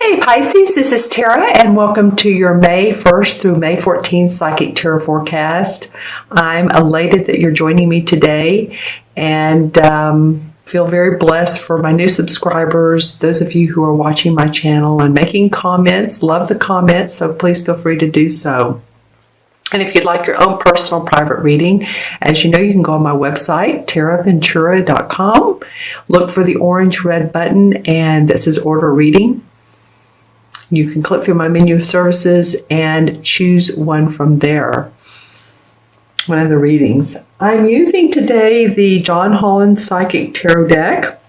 Hey Pisces, this is Tara and welcome to your May 1st through May 14th Psychic Tarot Forecast. I'm elated that you're joining me today and feel very blessed for my new subscribers, those of you who are watching my channel and making comments. Love the comments, so please feel free to do so. And if you'd like your own personal private reading, as you know, you can go on my website, taraventura.com. Look for the orange-red button and that says Order Reading. You can click through my menu of services and choose one from there, one of the readings. I'm using today the John Holland Psychic Tarot deck.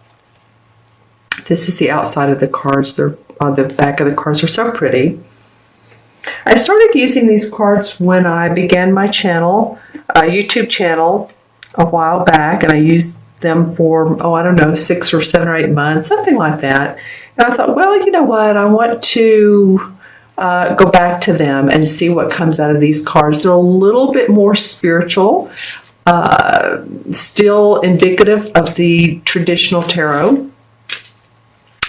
This is the outside of the cards. They're on the back of the cards are so pretty. I started using these cards when I began my channel, YouTube channel, a while back, and I used them for, I don't know, 6 or 7 or 8 months, something like that. And I thought, well, you know what? I want to go back to them and see what comes out of these cards. They're a little bit more spiritual, still indicative of the traditional tarot.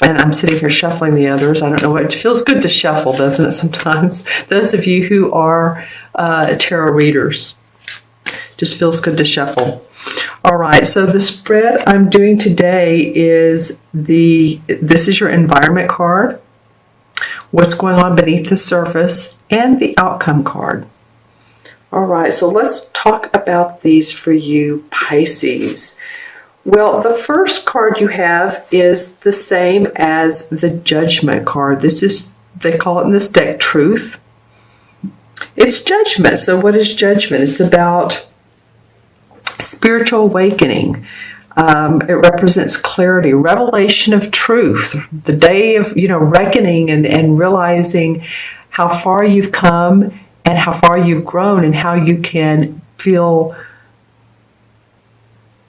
And I'm sitting here shuffling the others. I don't know what, it feels good to shuffle, doesn't it, sometimes? Those of you who are tarot readers, just feels good to shuffle. All right, so the spread I'm doing today is this is your environment card, what's going on beneath the surface, and the outcome card. All right, so let's talk about these for you, Pisces. Well, the first card you have is the same as the Judgment card. This is, they call it in this deck, Truth. It's judgment. So what is judgment? It's about spiritual awakening. It represents clarity, revelation of truth, the day of, reckoning and realizing how far you've come and how far you've grown and how you can feel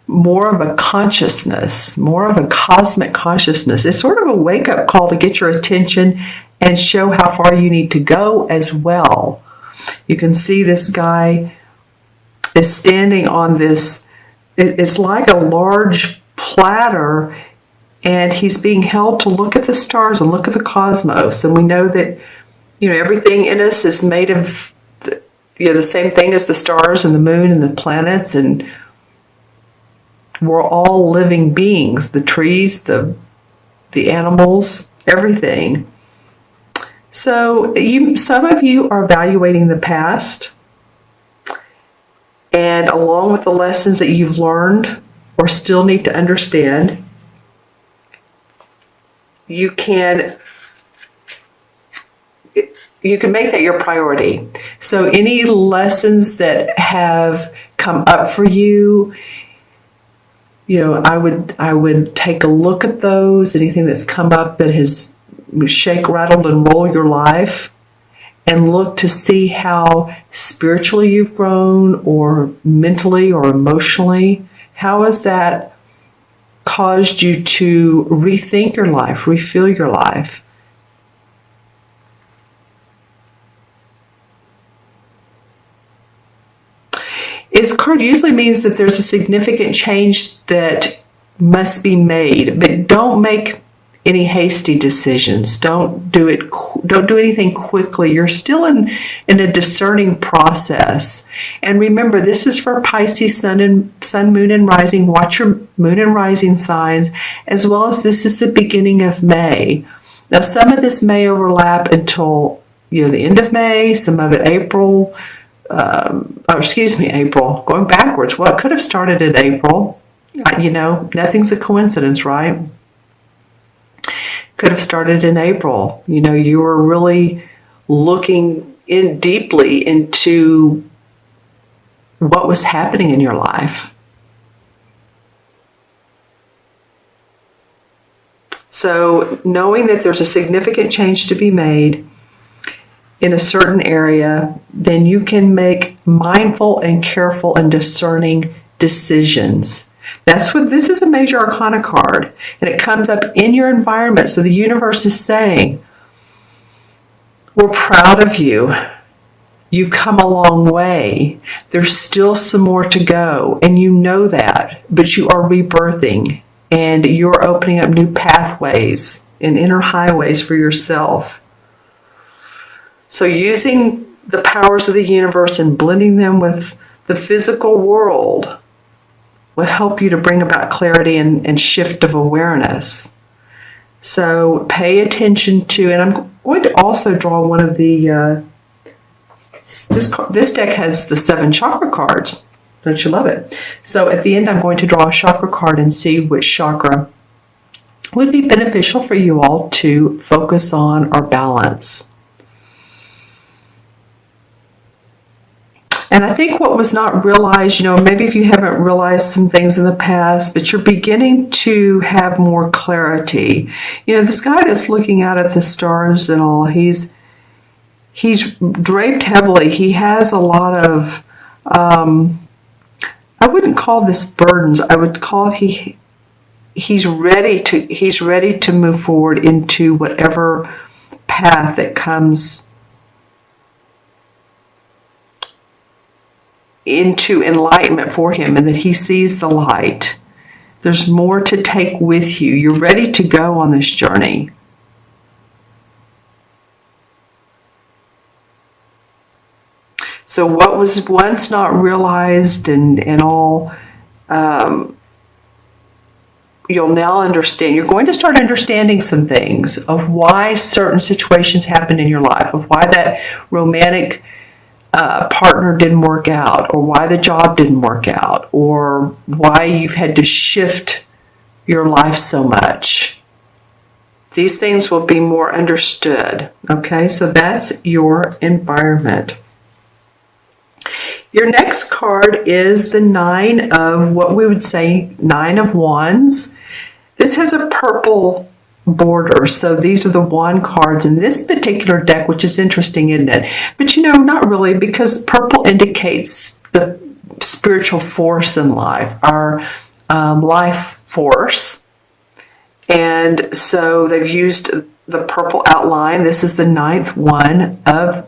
more of a consciousness, more of a cosmic consciousness. It's sort of a wake-up call to get your attention and show how far you need to go as well. You can see this guy is standing on this, it's like a large platter, and he's being held to look at the stars and look at the cosmos. And we know that, everything in us is made of, the same thing as the stars and the moon and the planets, and we're all living beings, the trees, the animals, everything. So some of you are evaluating the past, and along with the lessons that you've learned or still need to understand, you can make that your priority. So any lessons that have come up for you, I would take a look at those, anything that's come up that has shake, rattled, and roll your life, and look to see how spiritually you've grown, or mentally or emotionally. How has that caused you to rethink your life, refeel your life? This card usually means that there's a significant change that must be made, but don't make any hasty decisions. Don't do anything quickly. You're still in a discerning process. And remember, this is for Pisces sun, moon, and rising. Watch your moon and rising signs, as well as this is the beginning of May. Now, some of this may overlap until the end of May, some of it April. April. Going backwards. Well, it could have started in April. Nothing's a coincidence, right? Could have started in April. You were really looking in deeply into what was happening in your life. So knowing that there's a significant change to be made in a certain area, then you can make mindful and careful and discerning decisions. That's what this is, a major arcana card, and it comes up in your environment. So the universe is saying, we're proud of you. You've come a long way. There's still some more to go, and you know that, but you are rebirthing and you're opening up new pathways. and inner highways for yourself. So using the powers of the universe and blending them with the physical world will help you to bring about clarity and shift of awareness. So pay attention to, and I'm going to also draw one of the, this deck has the 7 chakra cards. Don't you love it? So at the end, I'm going to draw a chakra card and see which chakra would be beneficial for you all to focus on or balance. And I think what was not realized, maybe if you haven't realized some things in the past, but you're beginning to have more clarity. This guy that's looking out at the stars and all, he's draped heavily. He has a lot of, I wouldn't call this burdens. I would call it he's ready to move forward into whatever path that comes into enlightenment for him, and that he sees the light. There's more to take with you. You're ready to go on this journey. So what was once not realized and all, you'll now understand. You're going to start understanding some things of why certain situations happen in your life, of why that romantic partner didn't work out, or why the job didn't work out, or why you've had to shift your life so much. These things will be more understood. Okay, so that's your environment. Your next card is the 9 of what we would say 9 of Wands. This has a purple border, so these are the wand cards in this particular deck, which is interesting, isn't it? But not really, because purple indicates the spiritual force in life, our life force. And so they've used the purple outline. This is the 9th one of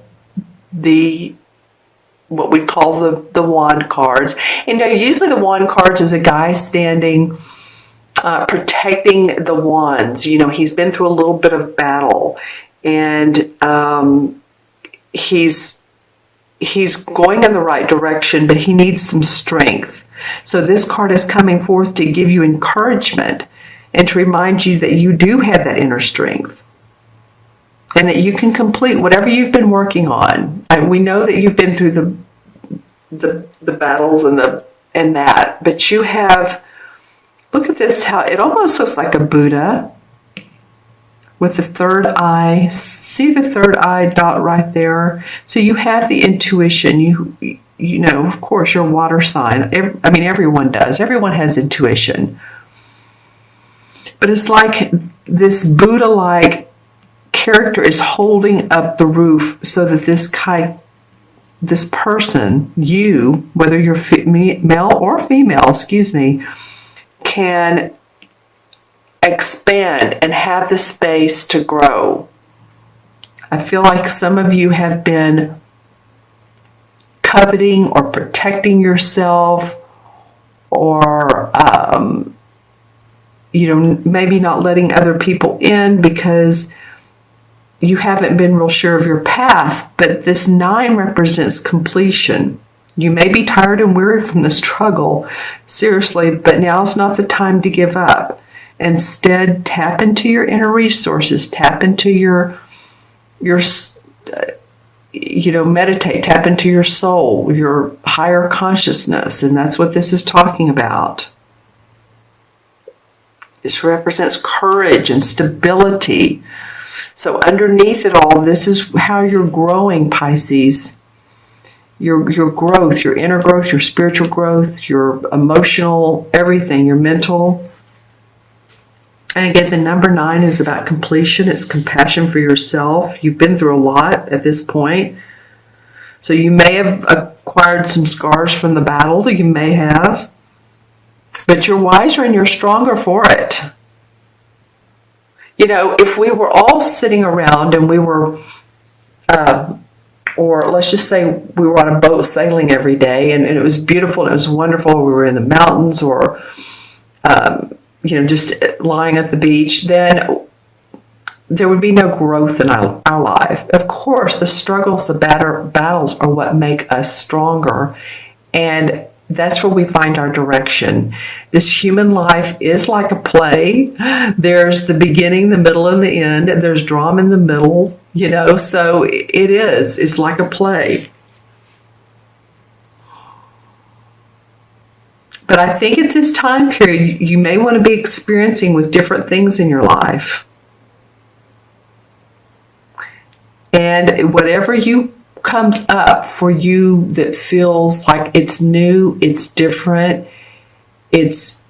what we call the wand cards. And usually the wand cards is a guy standing protecting the wands. He's been through a little bit of battle, and he's going in the right direction, but he needs some strength. So this card is coming forth to give you encouragement and to remind you that you do have that inner strength, and that you can complete whatever you've been working on. And we know that you've been through the battles and that, but you have. Look at this, how it almost looks like a Buddha with the third eye. See the third eye dot right there? So you have the intuition. Of course, you're a water sign. Everyone does. Everyone has intuition. But it's like this Buddha-like character is holding up the roof so that this person, you, whether you're male or female, can expand and have the space to grow. I feel like some of you have been coveting or protecting yourself, or maybe not letting other people in because you haven't been real sure of your path. But this 9 represents completion. You may be tired and weary from the struggle, seriously, but now's not the time to give up. Instead, tap into your inner resources, tap into your meditate, tap into your soul, your higher consciousness, and that's what this is talking about. This represents courage and stability. So underneath it all, this is how you're growing, Pisces. Your growth, your inner growth, your spiritual growth, your emotional, everything, your mental. And again, the number 9 is about completion. It's compassion for yourself. You've been through a lot at this point. So you may have acquired some scars from the battle that you may have. But you're wiser and you're stronger for it. If we were all sitting around and we were... or let's just say we were on a boat sailing every day and it was beautiful and it was wonderful. We were in the mountains or, just lying at the beach. Then there would be no growth in our life. Of course, the struggles, the battles are what make us stronger. And that's where we find our direction. This human life is like a play. There's the beginning, the middle, and the end. And there's drama in the middle, so it is. It's like a play. But I think at this time period, you may want to be experiencing with different things in your life. And whatever comes up for you that feels like it's new, it's different, it's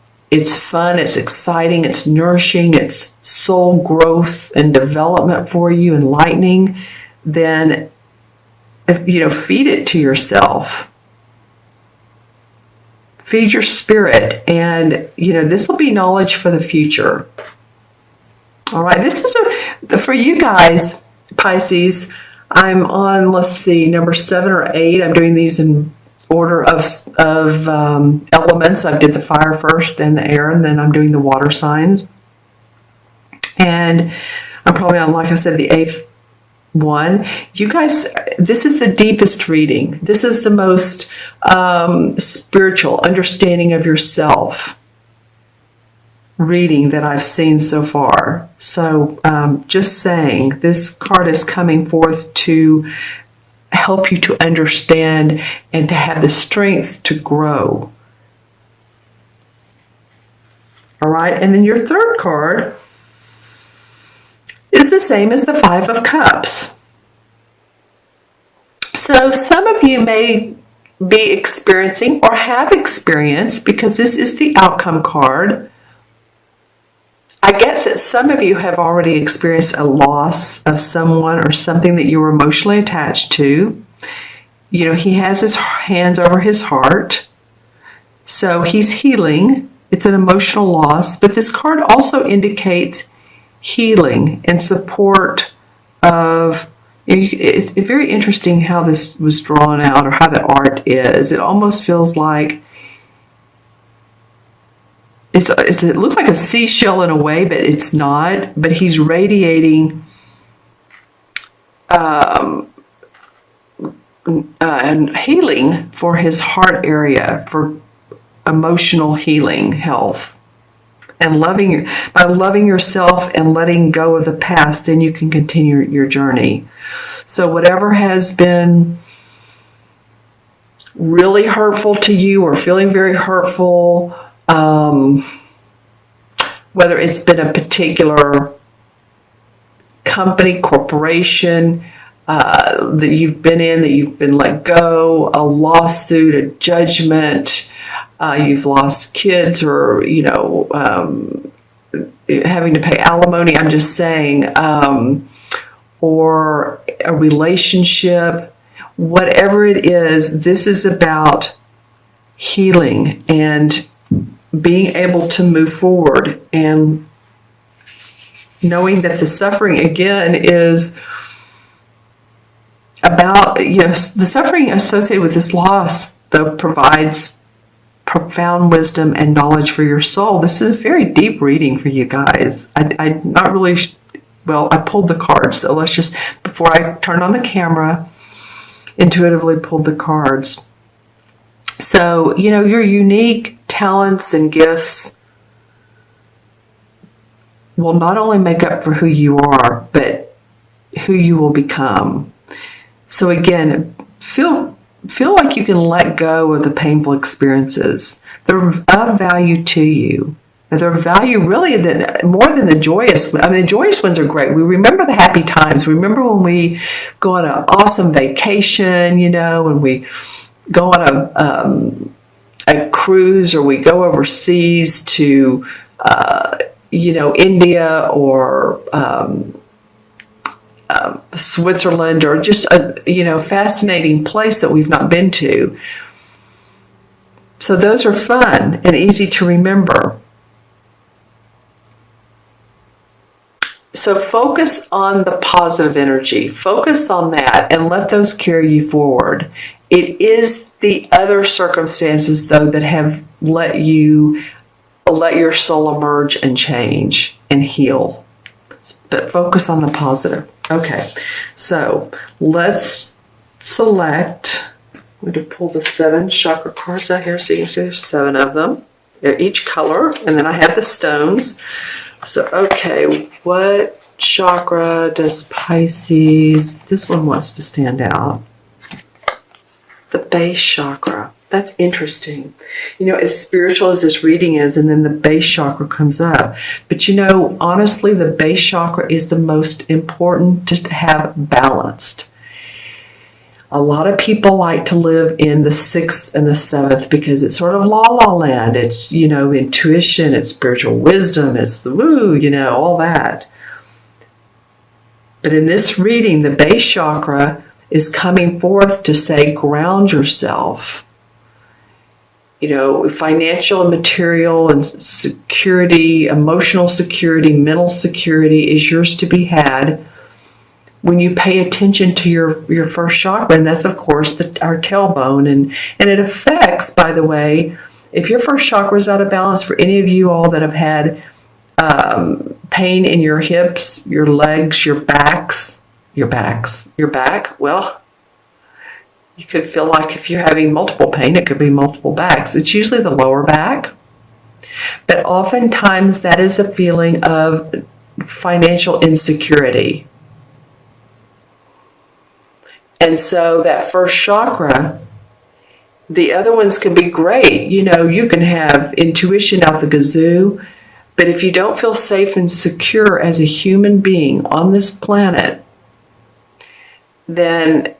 fun, it's exciting, it's nourishing, it's soul growth and development for you, enlightening, then feed it to yourself. Feed your spirit, and this will be knowledge for the future. All right, this is for you guys, Pisces. I'm on, let's see, number 7 or 8. I'm doing these in order of elements. I did the fire first, then the air, and then I'm doing the water signs. And I'm probably on, like I said, the 8th one. You guys, this is the deepest reading. This is the most spiritual understanding of yourself reading that I've seen so far. So just saying, this card is coming forth to help you to understand and to have the strength to grow. All right, and then your third card is the same as the Five of Cups. So some of you may be experiencing or have experienced, because this is the outcome card. I get that some of you have already experienced a loss of someone or something that you were emotionally attached to. He has his hands over his heart. So he's healing. It's an emotional loss. But this card also indicates healing and support of, it's very interesting how this was drawn out, or how the art is. It almost feels like it looks like a seashell in a way, but it's not. But he's radiating and healing for his heart area, for emotional healing, health. And by loving yourself and letting go of the past, then you can continue your journey. So whatever has been really hurtful to you, or feeling very hurtful, whether it's been a particular company, corporation that you've been in, that you've been let go, a lawsuit, a judgment, you've lost kids, or having to pay alimony, I'm just saying, or a relationship, whatever it is, this is about healing and being able to move forward, and knowing that the suffering, again, is about, the suffering associated with this loss, though, provides profound wisdom and knowledge for your soul. This is a very deep reading for you guys. I not really, I pulled the cards, so let's just, before I turn on the camera, intuitively pulled the cards. So, your unique talents and gifts will not only make up for who you are, but who you will become. So again, feel like you can let go of the painful experiences. They're of value to you. They're of value really more than the joyous ones. I mean, the joyous ones are great. We remember the happy times. We remember when we go on an awesome vacation, when we go on a cruise, or we go overseas to, India, or Switzerland, or just a fascinating place that we've not been to. So those are fun and easy to remember. So focus on the positive energy. Focus on that and let those carry you forward. It is the other circumstances, though, that have let your soul emerge and change and heal. but focus on the positive. Okay, so let's select. I'm going to pull the 7 chakra cards out here so you can see there's 7 of them. They're each color, and then I have the stones. So, okay, what chakra does Pisces, this one wants to stand out. The base chakra. That's interesting. You know, as spiritual as this reading is, and then the base chakra comes up. But you know, honestly, the base chakra is the most important to have balanced. A lot of people like to live in the 6th and the 7th because it's sort of la land. It's, you know, intuition, it's spiritual wisdom, it's the woo, you know, all that. But in this reading, the base chakra is coming forth to say, ground yourself. You know, financial and material and security, emotional security, mental security is yours to be had when you pay attention to your first chakra. And that's, of course, our tailbone. And it affects, by the way, if your first chakra is out of balance, for any of you all that have had pain in your hips, your legs, your back, well, you could feel like if you're having multiple pain, it could be multiple backs. It's usually the lower back. But oftentimes that is a feeling of financial insecurity. And so that first chakra, the other ones can be great. You know, you can have intuition out the gazoo. But if you don't feel safe and secure as a human being on this planet, then,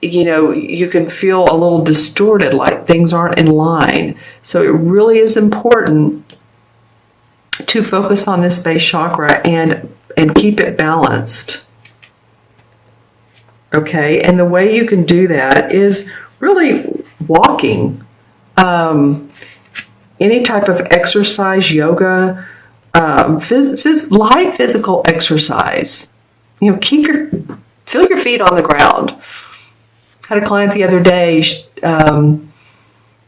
you know, you can feel a little distorted, like things aren't in line. So it really is important to focus on this base chakra and keep it balanced. Okay, and the way you can do that is really walking. Any type of exercise, yoga, light physical exercise. You know, feel your feet on the ground. I had a client the other day.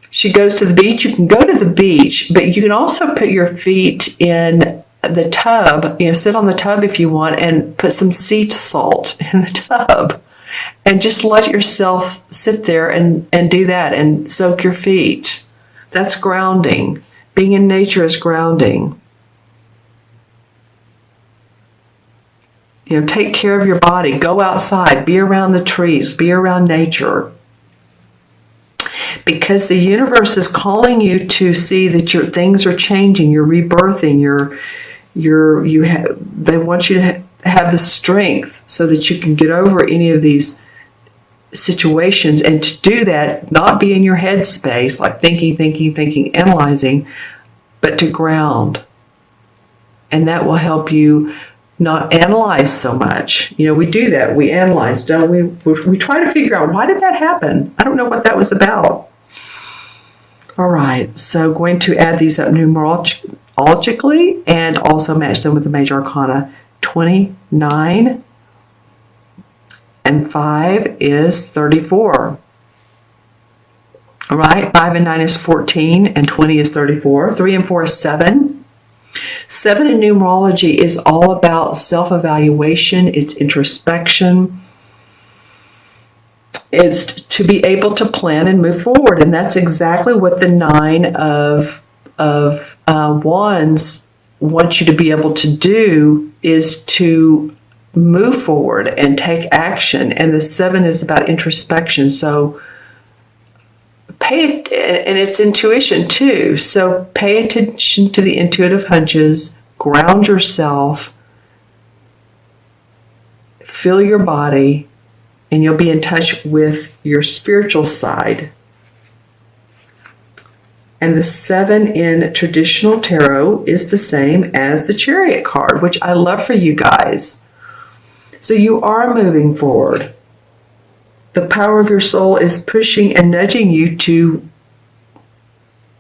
She goes to the beach. You can go to the beach, but you can also put your feet in the tub. You know, sit on the tub if you want, and put some sea salt in the tub, and just let yourself sit there and do that and soak your feet. That's grounding. Being in nature is grounding. You know, take care of your body. Go outside. Be around the trees. Be around nature. Because the universe is calling you to see that your things are changing. You're rebirthing. They want you to have the strength so that you can get over any of these situations. And to do that, not be in your head space, like thinking, analyzing, but to ground. And that will help you not analyze so much. You know, we do that. We analyze, don't we? We try to figure out, why did that happen? I don't know what that was about. All right, so going to add these up numerologically and also match them with the major arcana. 29 and 5 is 34. All right, 5 and 9 is 14 and 20 is 34. 3 and 4 is 7. 7 in numerology is all about self-evaluation. It's introspection. It's to be able to plan and move forward. And that's exactly what the 9 of Wands wants you to be able to do, is to move forward and take action. And the 7 is about introspection. So and it's intuition too. So pay attention to the intuitive hunches, ground yourself, feel your body, and you'll be in touch with your spiritual side. And the 7 in traditional tarot is the same as the Chariot card, which I love for you guys. So you are moving forward. The power of your soul is pushing and nudging you to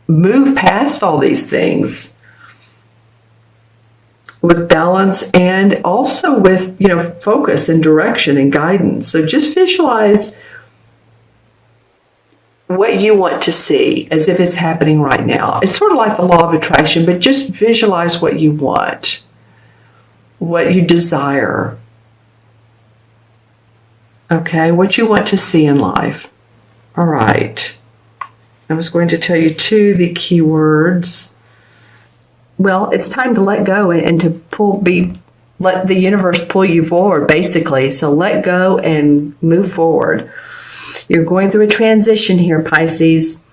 move past all these things with balance and also with, you know, focus and direction and guidance. So just visualize what you want to see as if it's happening right now. It's sort of like the law of attraction, but just visualize what you want. what you desire. Okay, what you want to see in life. All right. I was going to tell you too the key words. Well, it's time to let go and to let the universe pull you forward, basically. So let go and move forward. You're going through a transition here, Pisces.